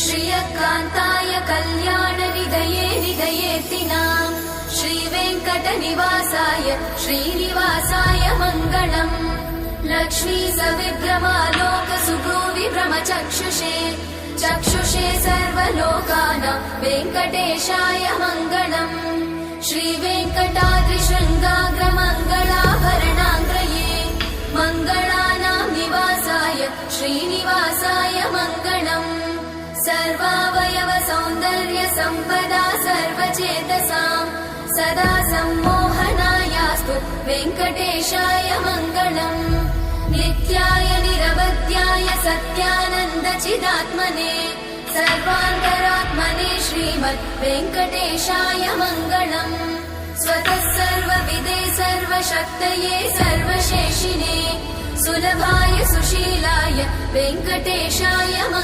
श्रियकान्ताय कल्याणनिधये निधयेऽर्थिनाम् श्रीवेङ्कटनिवासाय श्रीनिवासाय मङ्गलम्। लक्ष्मी सविभ्रमालोकसुभ्रूविभ्रमचक्षुषे चक्षुषे सर्वलोकानां वेङ्कटेशाय मङ्गलम्। श्रीवेङ्कटाद्रिशृङ्गाग्रमङ्गलाभरणाङ्ग्रये मङ्गलानां निवासाय श्रीनिवासाय मङ्गलम्। सर्वावयव सौन्दर्य सम्पदा सर्वचेतसां सदा सम्मोहनायास्तु वेङ्कटेशाय मङ्गलम्। नित्याय निरवध्याय सत्यानन्द चिदात्मने सर्वान्तरात्मने श्रीमद् वेङ्कटेशाय मङ्गलम्। स्वतः सर्वविदे सर्वशक्तये सर्वशेषिने सुलभाय सुशीलाय वेङ्कटेशाय मङ्गलम्।